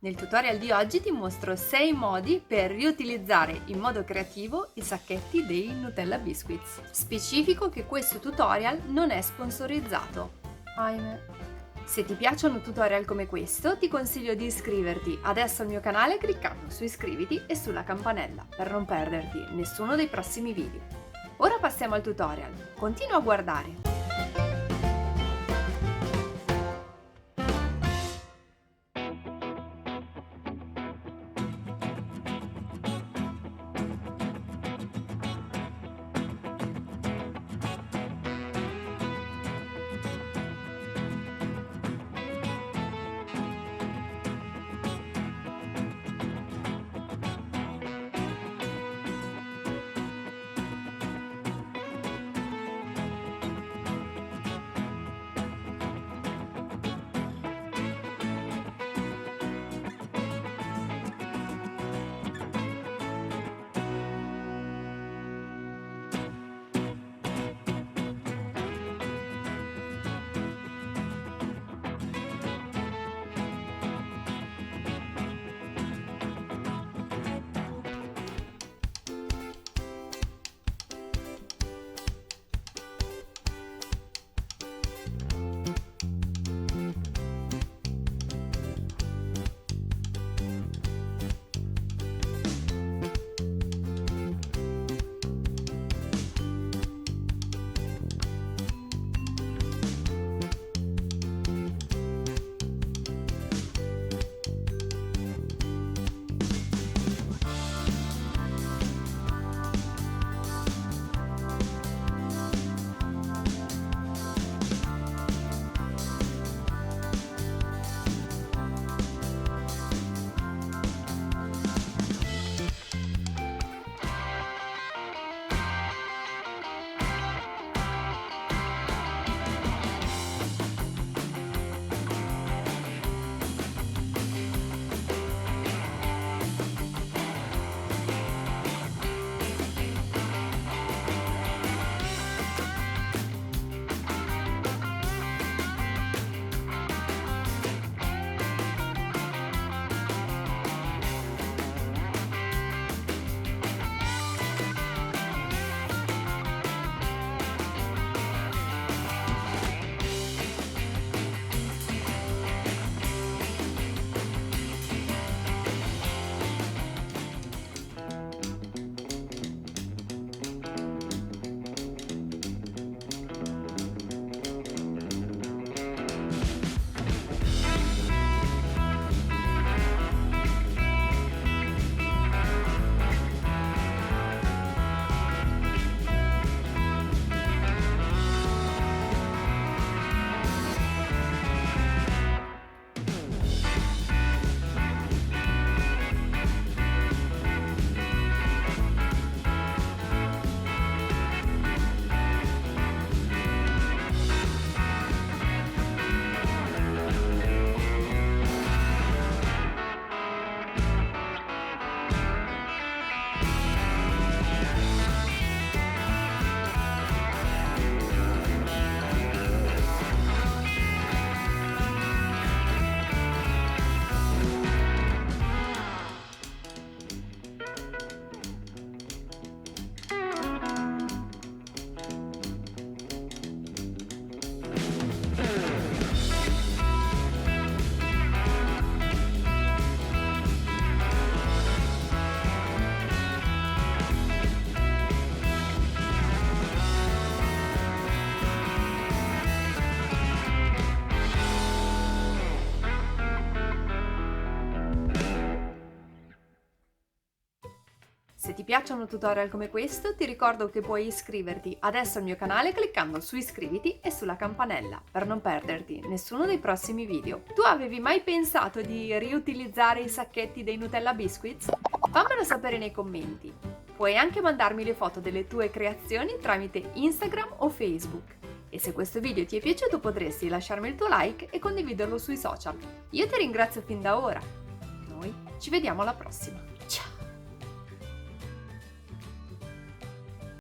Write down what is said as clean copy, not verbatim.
Nel tutorial di oggi ti mostro 6 modi per riutilizzare in modo creativo i sacchetti dei Nutella Biscuits. Specifico che questo tutorial non è sponsorizzato. Ahimè. Se ti piacciono tutorial come questo, ti consiglio di iscriverti adesso al mio canale cliccando su iscriviti e sulla campanella per non perderti nessuno dei prossimi video. Ora passiamo al tutorial. Continua a guardare. Se ti piacciono tutorial come questo, ti ricordo che puoi iscriverti adesso al mio canale cliccando su iscriviti e sulla campanella per non perderti nessuno dei prossimi video. Tu avevi mai pensato di riutilizzare i sacchetti dei Nutella Biscuits? Fammelo sapere nei commenti. Puoi anche mandarmi le foto delle tue creazioni tramite Instagram o Facebook. E se questo video ti è piaciuto potresti lasciarmi il tuo like e condividerlo sui social. Io ti ringrazio fin da ora. Noi ci vediamo alla prossima!